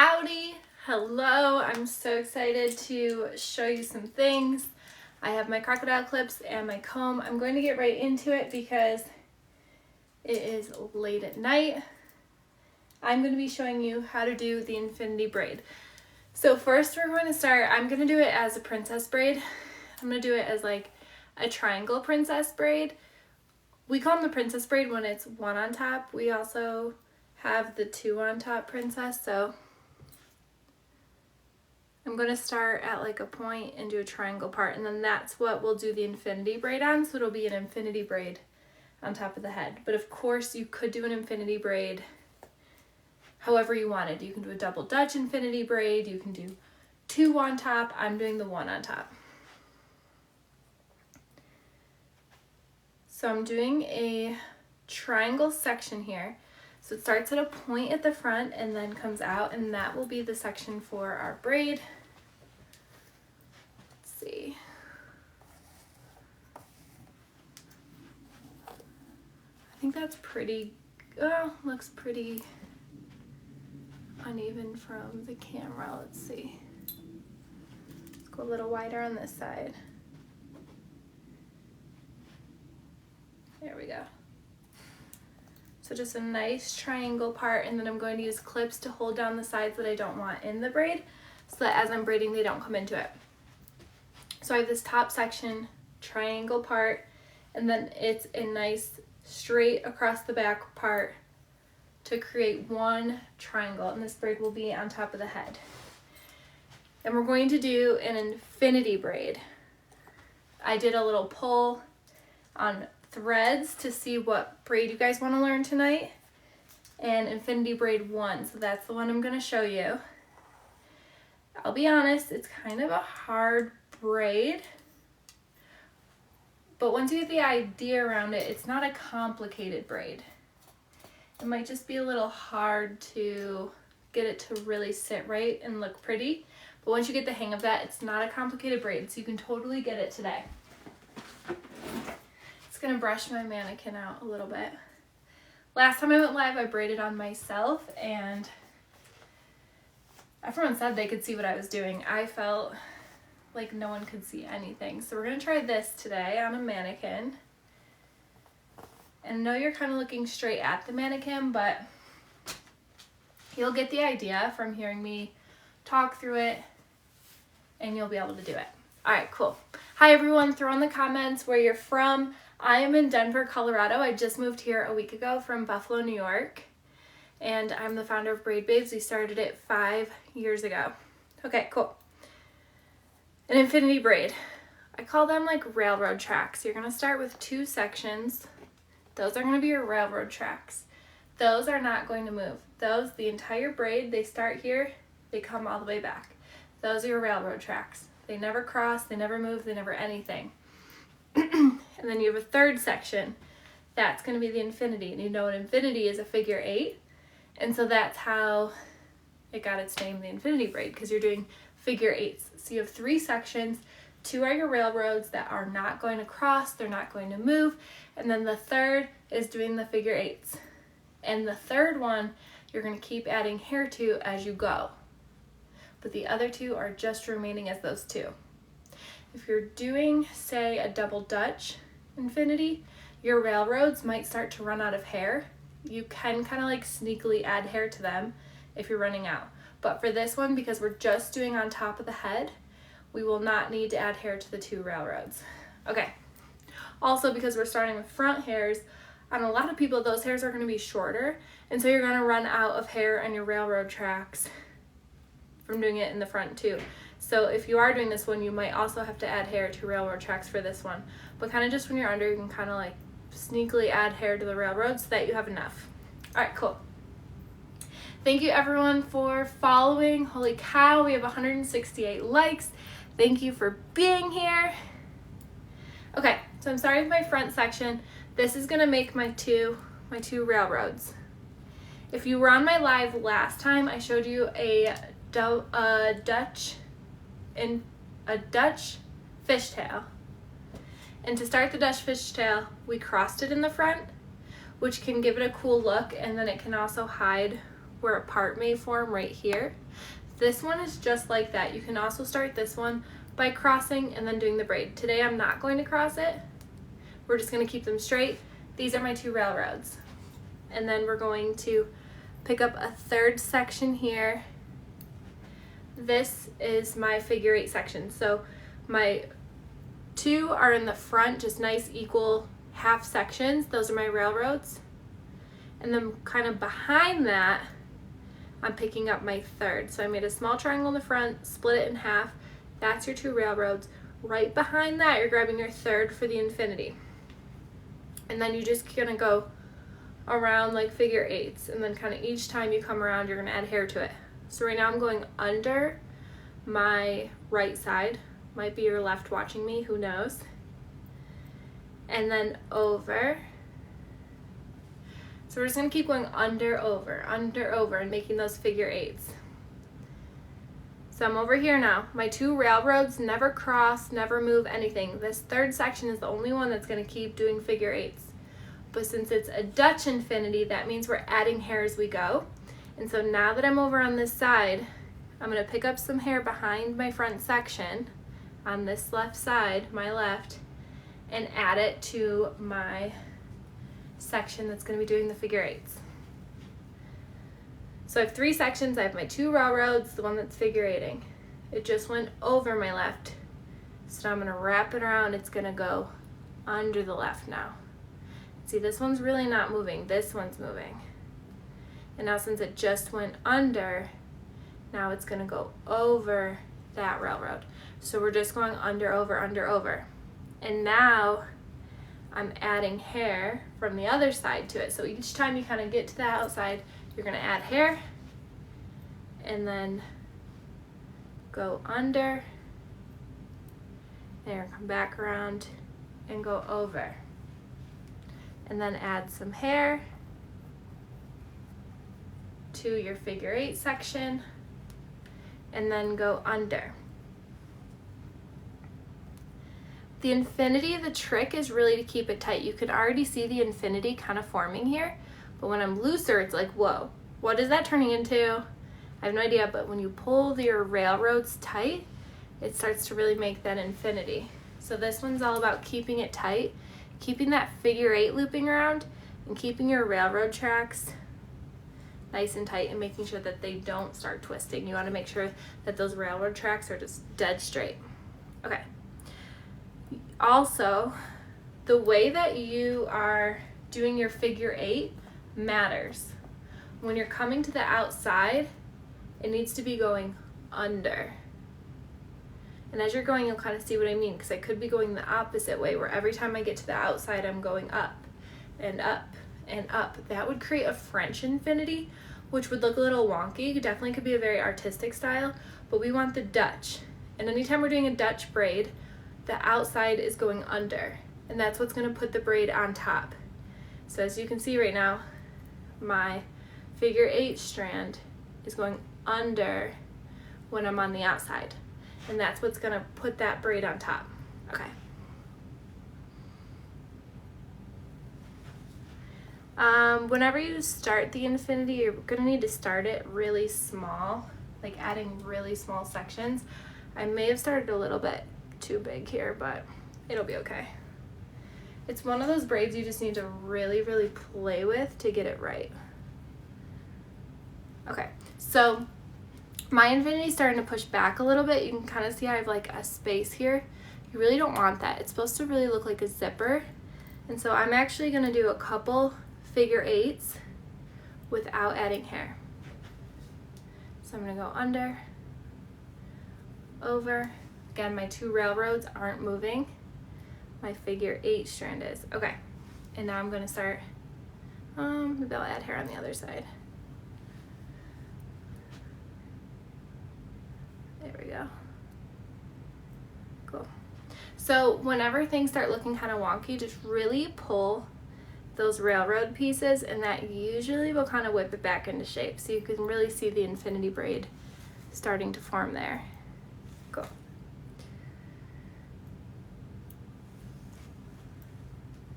Howdy, hello, I'm so excited to show you some things. I have my crocodile clips and my comb. I'm going to get right into it because it is late at night. I'm going to be showing you how to do the infinity braid. So first we're going to start, I'm going to do it as a princess braid. I'm going to do it as like a triangle princess braid. We call them the princess braid when it's one on top. We also have the two on top princess, so I'm going to start at like a point and do a triangle part, and then that's what we'll do the infinity braid on, so it'll be an infinity braid on top of the head. But of course you could do an infinity braid however you wanted. You can do a double Dutch infinity braid, you can do two on top. I'm doing the one on top. So I'm doing a triangle section here. So it starts at a point at the front and then comes out, and that will be the section for our braid. Let's see. I think that's pretty, looks pretty uneven from the camera. Let's see. Let's go a little wider on this side. There we go. So just a nice triangle part, and then I'm going to use clips to hold down the sides that I don't want in the braid so that as I'm braiding they don't come into it. So I have this top section, triangle part, and then it's a nice straight across the back part to create one triangle, and this braid will be on top of the head. And we're going to do an infinity braid. I did a little poll on threads to see what braid you guys want to learn tonight, and infinity braid won, so that's the one I'm going to show you. I'll be honest, it's kind of a hard braid, but once you get the idea around it, it's not a complicated braid. It might just be a little hard to get it to really sit right and look pretty, but once you get the hang of that, it's not a complicated braid, so you can totally get it today. Gonna brush my mannequin out a little bit. Last time I went live, I braided on myself, and everyone said they could see what I was doing. I felt like no one could see anything. So we're gonna try this today on a mannequin. And I know you're kind of looking straight at the mannequin, but you'll get the idea from hearing me talk through it, and you'll be able to do it. All right, cool. Hi everyone, throw in the comments where you're from. I am in Denver, Colorado. I just moved here a week ago from Buffalo, New York, and I'm the founder of Braid Babes. We started it 5 years ago. Okay, cool. An infinity braid. I call them like railroad tracks. You're gonna start with two sections. Those are gonna be your railroad tracks. Those are not going to move. Those, the entire braid, they start here, they come all the way back. Those are your railroad tracks. They never cross, they never move, they never anything. And then you have a third section. That's going to be the infinity. And you know an infinity is a figure 8. And so that's how it got its name, the infinity braid, because you're doing figure 8s. So you have 3 sections. 2 are your railroads that are not going to cross, they're not going to move. And then the third is doing the figure 8s. And the third one, you're going to keep adding hair to as you go. But the other 2 are just remaining as those 2. If you're doing, say, a double Dutch infinity, your railroads might start to run out of hair. You can kind of like sneakily add hair to them if you're running out. But for this one, because we're just doing on top of the head, we will not need to add hair to the 2 railroads. Okay. Also, because we're starting with front hairs, on a lot of people, those hairs are going to be shorter, and so you're going to run out of hair on your railroad tracks from doing it in the front too. So if you are doing this one, you might also have to add hair to railroad tracks for this one. But kind of just when you're under, you can kind of like sneakily add hair to the railroad so that you have enough. All right, cool. Thank you everyone for following. Holy cow, we have 168 likes. Thank you for being here. Okay, so I'm starting with my front section. This is gonna make my two railroads. If you were on my live last time, I showed you a Dutch fishtail. And to start the Dutch fishtail, we crossed it in the front, which can give it a cool look, and then it can also hide where a part may form right here. This one is just like that. You can also start this one by crossing and then doing the braid. Today I'm not going to cross it. We're just going to keep them straight. These are my 2 railroads. And then we're going to pick up a 3rd section here. This is my figure 8 section. So my 2 are in the front, just nice equal half sections. Those are my railroads. And then kind of behind that, I'm picking up my 3rd. So I made a small triangle in the front, split it in half. That's your 2 railroads. Right behind that, you're grabbing your 3rd for the infinity. And then you're just gonna go around like figure 8s. And then kind of each time you come around, you're gonna add hair to it. So right now I'm going under my right side. Might be your left watching me, who knows. And then over. So we're just gonna keep going under, over, and making those figure 8s. So I'm over here now. My 2 railroads never cross, never move anything. This 3rd section is the only one that's gonna keep doing figure 8s. But since it's a Dutch infinity, that means we're adding hair as we go. And so now that I'm over on this side, I'm gonna pick up some hair behind my front section on this left side, my left, and add it to my section that's going to be doing the figure 8s. So I have 3 sections. I have my 2 railroads, the one that's figure 8ing. It just went over my left. So now I'm going to wrap it around. It's going to go under the left now. See, this one's really not moving. This one's moving. And now since it just went under, now it's going to go over that railroad. So we're just going under, over, under, over. And now I'm adding hair from the other side to it. So each time you kind of get to the outside, you're gonna add hair and then go under and come back around and go over. And then add some hair to your figure 8 section and then go under. The infinity, the trick is really to keep it tight. You can already see the infinity kind of forming here, but when I'm looser, it's like, whoa, what is that turning into? I have no idea, but when you pull your railroads tight, it starts to really make that infinity. So this one's all about keeping it tight, keeping that figure 8 looping around, and keeping your railroad tracks nice and tight and making sure that they don't start twisting. You want to make sure that those railroad tracks are just dead straight. Okay. Also, the way that you are doing your figure 8 matters. When you're coming to the outside, it needs to be going under. And as you're going, you'll kind of see what I mean, because I could be going the opposite way, where every time I get to the outside, I'm going up and up and up. That would create a French infinity, which would look a little wonky. It definitely could be a very artistic style, but we want the Dutch. And anytime we're doing a Dutch braid, the outside is going under, and that's what's going to put the braid on top. So as you can see right now, my figure 8 strand is going under when I'm on the outside, and that's what's going to put that braid on top. Okay. Whenever you start the infinity, you're going to need to start it really small, like adding really small sections. I may have started a little bit too big here, but it'll be okay. It's one of those braids you just need to really, really play with to get it right. Okay, so my infinity is starting to push back a little bit. You can kind of see I have like a space here. You really don't want that. It's supposed to really look like a zipper. And so I'm actually going to do a couple figure 8s without adding hair. So I'm going to go under, over. Again, my 2 railroads aren't moving. My figure 8 strand is. Okay, and now I'm going to start, maybe I'll add hair on the other side. There we go. Cool. So whenever things start looking kind of wonky, just really pull those railroad pieces, and that usually will kind of whip it back into shape. So you can really see the infinity braid starting to form there. Cool.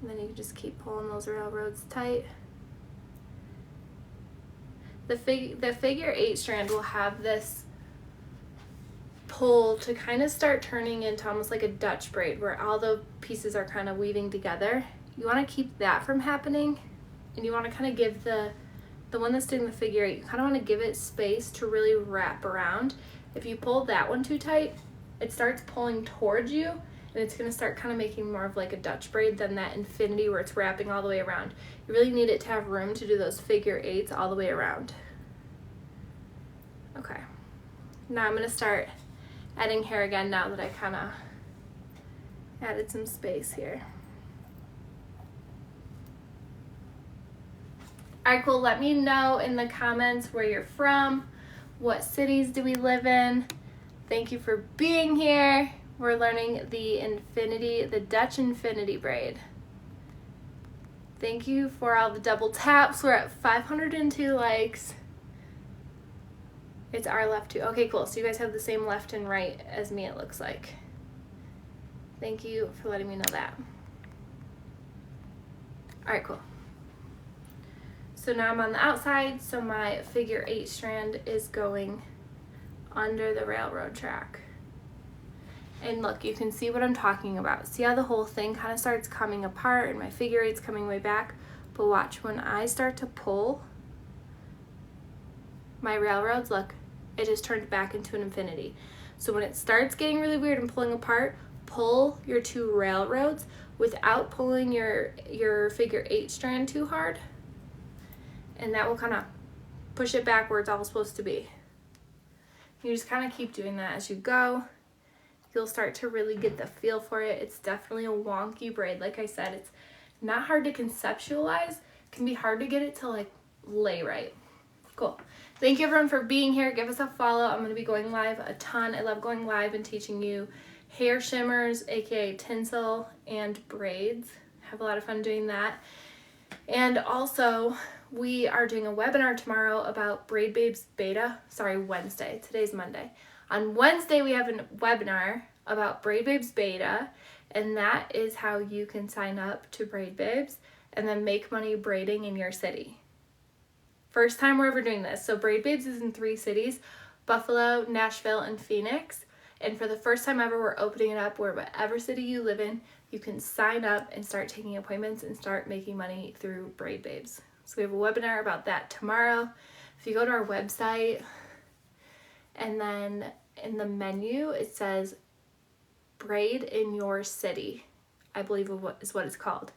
And then you can just keep pulling those railroads tight. The figure 8 strand will have this pull to kind of start turning into almost like a Dutch braid where all the pieces are kind of weaving together. You want to keep that from happening, and you want to kind of give the one that's doing the figure 8, you kind of want to give it space to really wrap around. If you pull that one too tight, it starts pulling towards you, and it's going to start kind of making more of like a Dutch braid than that infinity where it's wrapping all the way around. You really need it to have room to do those figure 8s all the way around. Okay, now I'm going to start adding hair again now that I kind of added some space here. All right, cool. Let me know in the comments where you're from. What cities do we live in? Thank you for being here. We're learning the Dutch infinity braid. Thank you for all the double taps. We're at 502 likes. It's our left too. Okay, cool. So you guys have the same left and right as me, it looks like. Thank you for letting me know that. All right, cool. So now I'm on the outside, so my figure 8 strand is going under the railroad track. And look, you can see what I'm talking about. See how the whole thing kind of starts coming apart and my figure 8's coming way back? But watch, when I start to pull my railroads, look, it just turns back into an infinity. So when it starts getting really weird and pulling apart, pull your 2 railroads without pulling your figure 8 strand too hard. And that will kind of push it back where it's all supposed to be. You just kind of keep doing that as you go. You'll start to really get the feel for it. It's definitely a wonky braid. Like I said, it's not hard to conceptualize. It can be hard to get it to like lay right. Cool. Thank you everyone for being here. Give us a follow. I'm going to be going live a ton. I love going live and teaching you hair shimmers, aka tinsel, and braids. Have a lot of fun doing that. And also, we are doing a webinar tomorrow about Braid Babes Beta. Sorry, Wednesday. Today's Monday. On Wednesday, we have a webinar about Braid Babes Beta, and that is how you can sign up to Braid Babes and then make money braiding in your city. First time we're ever doing this. So Braid Babes is in 3 cities, Buffalo, Nashville, and Phoenix. And for the first time ever, we're opening it up where whatever city you live in, you can sign up and start taking appointments and start making money through Braid Babes. So we have a webinar about that tomorrow. If you go to our website and then in the menu, it says Braid in Your City, I believe is what it's called.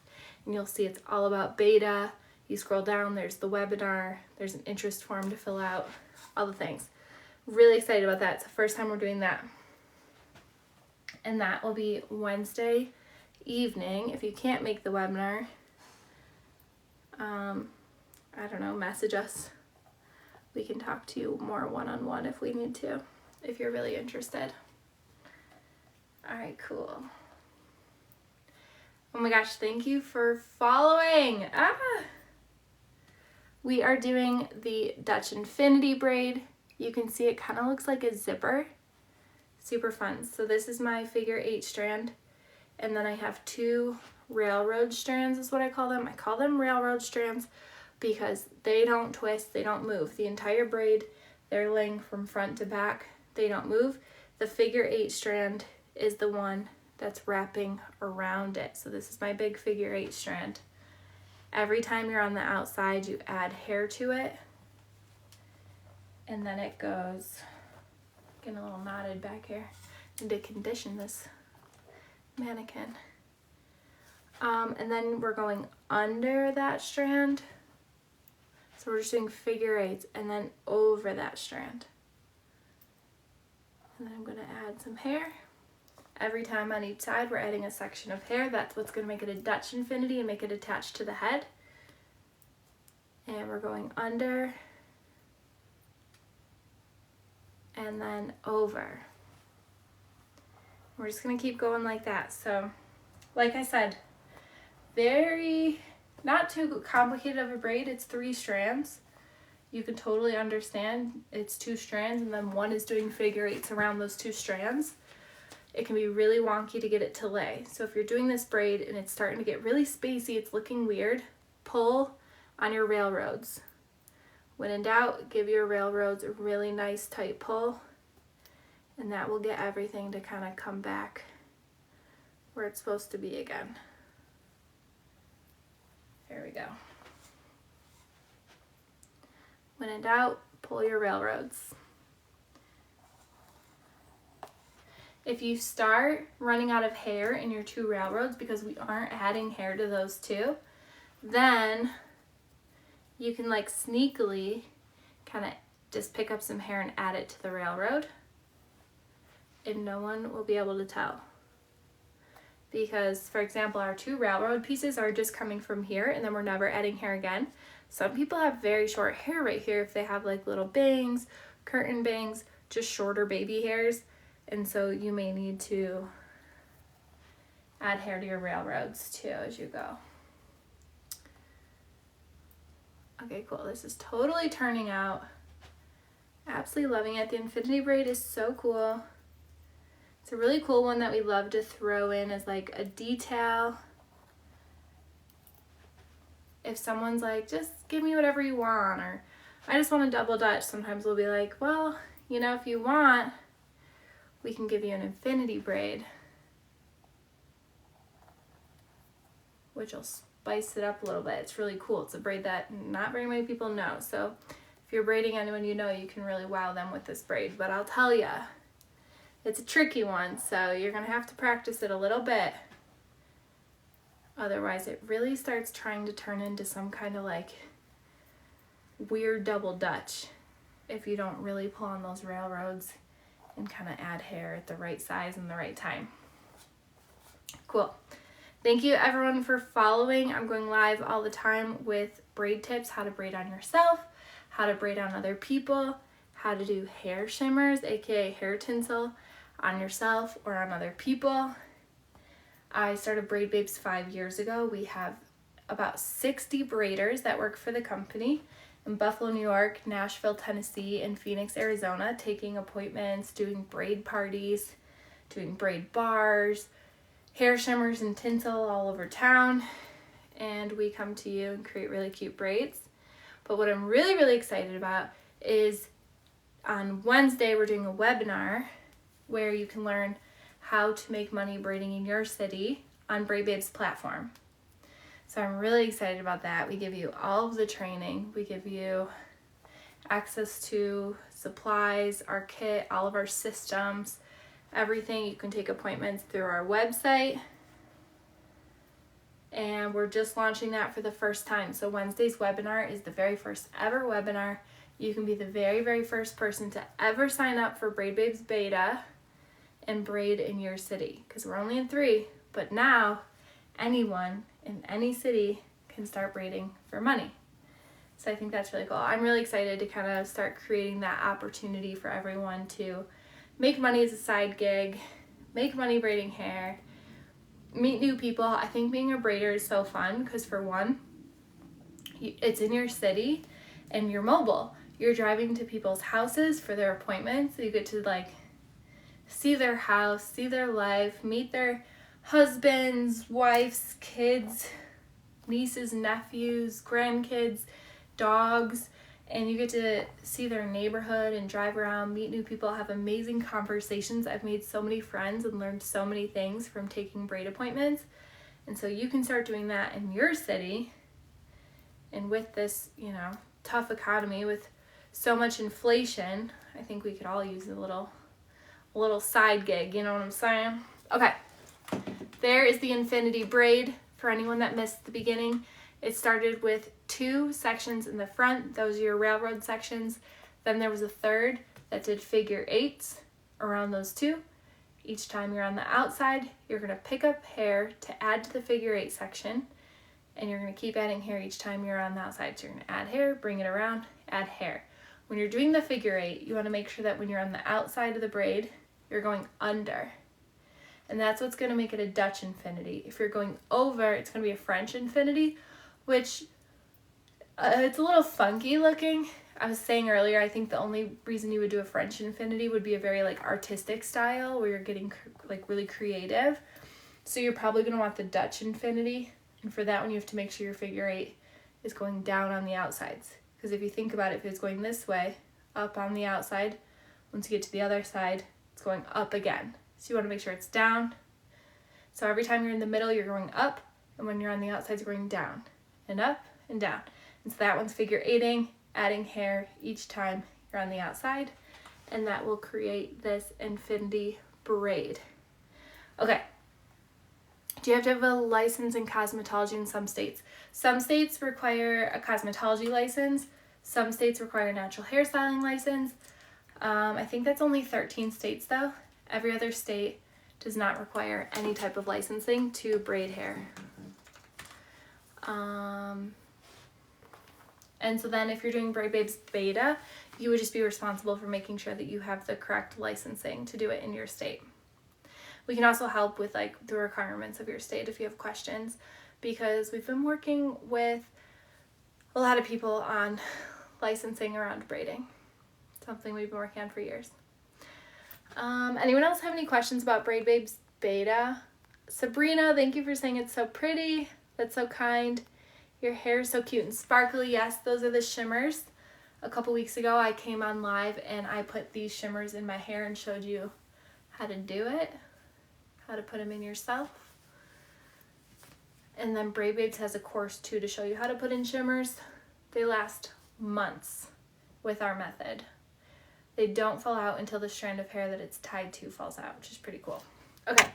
And you'll see it's all about beta. You scroll down, there's the webinar, there's an interest form to fill out, all the things. Really excited about that. It's the first time we're doing that. And that will be Wednesday evening. If you can't make the webinar, I don't know, message us. We can talk to you more one-on-one if we need to, if you're really interested. All right, cool. Oh my gosh, thank you for following. We are doing the Dutch infinity braid. You can see it kind of looks like a zipper. Super fun. So this is my figure 8 strand, and then I have 2 railroad strands is what I call them. I call them railroad strands because they don't twist, they don't move. The entire braid, they're laying from front to back. They don't move. The figure 8 strand is the one that's wrapping around it. So this is my big figure 8 strand. Every time you're on the outside, you add hair to it, and then it goes, getting a little knotted back here. Need to condition this mannequin. And then we're going under that strand. So we're just doing figure 8s and then over that strand. And then I'm going to add some hair. Every time on each side, we're adding a section of hair. That's what's going to make it a Dutch infinity and make it attached to the head. And we're going under and then over. We're just going to keep going like that. So, like I said, not too complicated of a braid. It's 3 strands. You can totally understand it's 2 strands and then one is doing figure 8s around those 2 strands. It can be really wonky to get it to lay. So if you're doing this braid and it's starting to get really spacey, it's looking weird, pull on your railroads. When in doubt, give your railroads a really nice tight pull, and that will get everything to kind of come back where it's supposed to be again. There we go. When in doubt, pull your railroads. If you start running out of hair in your 2 railroads because we aren't adding hair to those 2, then you can like sneakily kind of just pick up some hair and add it to the railroad, and no one will be able to tell. Because, for example, our 2 railroad pieces are just coming from here, and then we're never adding hair again. Some people have very short hair right here if they have like little bangs, curtain bangs, just shorter baby hairs, and so you may need to add hair to your railroads too as you go. Okay, cool. This is totally turning out. Absolutely loving it. The infinity braid is so cool. It's a really cool one that we love to throw in as like a detail. If someone's like, just give me whatever you want, or I just want a double Dutch, sometimes we'll be like, well, you know, if you want, we can give you an infinity braid, which will spice it up a little bit. It's really cool. It's a braid that not very many people know. So if you're braiding anyone you know, you can really wow them with this braid. But I'll tell you, it's a tricky one, so you're gonna have to practice it a little bit. Otherwise, it really starts trying to turn into some kind of like weird double Dutch if you don't really pull on those railroads and kind of add hair at the right size and the right time. Cool. Thank you everyone for following. I'm going live all the time with braid tips, how to braid on yourself, how to braid on other people, how to do hair shimmers, aka hair tinsel, on yourself or on other people. I started Braid Babes 5 years ago. We have about 60 braiders that work for the company in Buffalo, New York, Nashville, Tennessee, and Phoenix, Arizona, taking appointments, doing braid parties, doing braid bars, hair shimmers and tinsel all over town. And we come to you and create really cute braids. But what I'm really, really excited about is on Wednesday, we're doing a webinar where you can learn how to make money braiding in your city on Braid Babes platform. So I'm really excited about that. We give you all of the training. We give you access to supplies, our kit, all of our systems, everything. You can take appointments through our website. And we're just launching that for the first time. So Wednesday's webinar is the very first ever webinar. You can be the very, very first person to ever sign up for Braid Babes Beta and braid in your city, because we're only in 3, but now anyone in any city can start braiding for money. So I think that's really cool. I'm really excited to kind of start creating that opportunity for everyone to make money as a side gig, make money braiding hair, meet new people. I think being a braider is so fun because, for one, it's in your city and you're mobile. You're driving to people's houses for their appointments. So you get to like see their house, see their life, meet their husbands, wives, kids, nieces, nephews, grandkids, dogs, and you get to see their neighborhood and drive around, meet new people, have amazing conversations. I've made so many friends and learned so many things from taking braid appointments. And so you can start doing that in your city. And with this, you know, tough economy, with so much inflation, I think we could all use a little side gig, you know what I'm saying? Okay, there is the infinity braid for anyone that missed the beginning. It started with 2 sections in the front. Those are your railroad sections. Then there was a third that did figure 8s around those 2. Each time you're on the outside, you're going to pick up hair to add to the figure 8 section, and you're going to keep adding hair each time you're on the outside. So you're going to add hair, bring it around, add hair. When you're doing the figure 8, you want to make sure that when you're on the outside of the braid, you're going under. And that's what's going to make it a Dutch infinity. If you're going over, it's going to be a French infinity, which it's a little funky looking. I was saying earlier, I think the only reason you would do a French infinity would be a very like artistic style where you're getting like really creative. So you're probably going to want the Dutch infinity. And for that one, you have to make sure your figure 8 is going down on the outsides, because if you think about it, if it's going this way, up on the outside, once you get to the other side, it's going up again. So you want to make sure it's down. So every time you're in the middle, you're going up, and when you're on the outside, you're going down and up and down. And so that one's figure eighting, adding hair each time you're on the outside, and that will create this infinity braid. Okay. Do you have to have a license in cosmetology in some states? Some states require a cosmetology license. Some states require a natural hairstyling license. I think that's only 13 states though. Every other state does not require any type of licensing to braid hair. And so then if you're doing Braid Babes Beta, you would just be responsible for making sure that you have the correct licensing to do it in your state. We can also help with like the requirements of your state if you have questions, because we've been working with a lot of people on licensing around braiding. Something we've been working on for years. Anyone else have any questions about Braid Babes Beta? Sabrina, thank you for saying it's so pretty. That's so kind. Your hair is so cute and sparkly. Yes, those are the shimmers. A couple weeks ago I came on live and I put these shimmers in my hair and showed you how to do it, how to put them in yourself. And then Braid Babes has a course too to show you how to put in shimmers. They last months with our method. They don't fall out until the strand of hair that it's tied to falls out, which is pretty cool. Okay,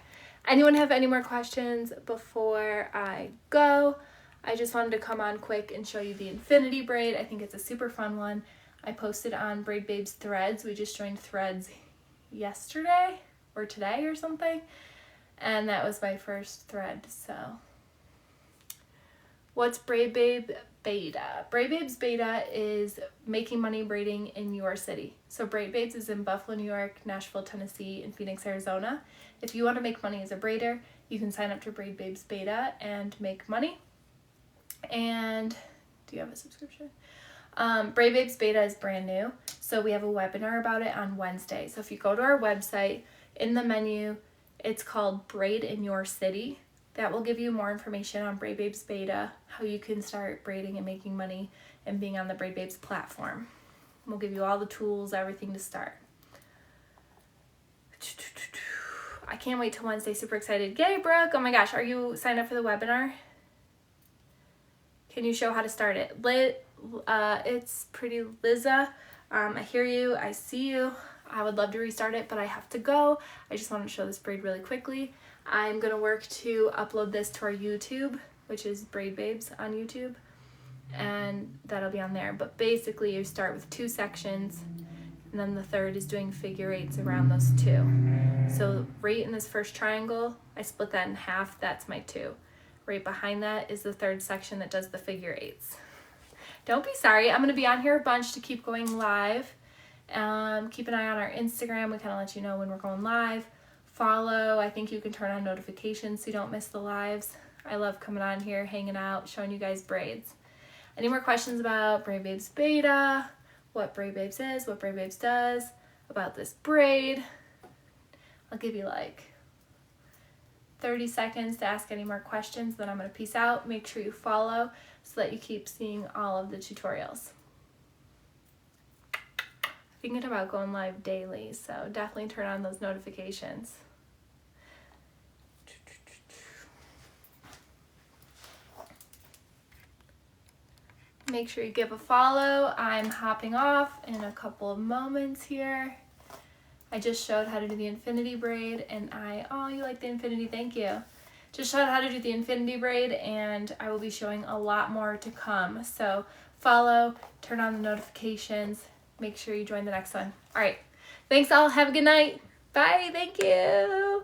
anyone have any more questions before I go? I just wanted to come on quick and show you the infinity braid. I think it's a super fun one. I posted on Braid Babes Threads. We just joined Threads yesterday or today or something. And that was my first thread, so. What's Braid Babe Beta? Braid Babes Beta is making money braiding in your city. So Braid Babes is in Buffalo, New York, Nashville, Tennessee, and Phoenix, Arizona. If you want to make money as a braider, you can sign up to Braid Babes Beta and make money. And do you have a subscription? Braid Babes Beta is brand new. So we have a webinar about it on Wednesday. So if you go to our website, in the menu, it's called Braid in Your City. That will give you more information on Braid Babes Beta, how you can start braiding and making money and being on the Braid Babes platform. We'll give you all the tools, everything to start. I can't wait till Wednesday. Super excited. Yay, Brooke. Oh my gosh. Are you signed up for the webinar? Can you show how to start it? It's pretty Liza. I hear you. I see you. I would love to restart it, but I have to go. I just wanted to show this braid really quickly. I'm going to work to upload this to our YouTube, which is Braid Babes on YouTube, and that'll be on there. But basically you start with 2 sections, and then the third is doing figure eights around those 2. So right in this first triangle, I split that in half. That's my 2. Right behind that is the third section that does the figure eights. Don't be sorry. I'm going to be on here a bunch to keep going live. Keep an eye on our Instagram. We kind of let you know when we're going live. Follow. I think you can turn on notifications so you don't miss the lives. I love coming on here, hanging out, showing you guys braids. Any more questions about Braid Babes Beta, what Braid Babes is, what Braid Babes does, about this braid? I'll give you like 30 seconds to ask any more questions, then I'm going to peace out. Make sure you follow so that you keep seeing all of the tutorials. Thinking about going live daily, so definitely turn on those notifications. Make sure you give a follow. I'm hopping off in a couple of moments here. I just showed how to do the infinity braid, and oh, you like the infinity, thank you. Just showed how to do the infinity braid, and I will be showing a lot more to come. So follow, turn on the notifications, make sure you join the next one. All right, thanks all, have a good night. Bye, thank you.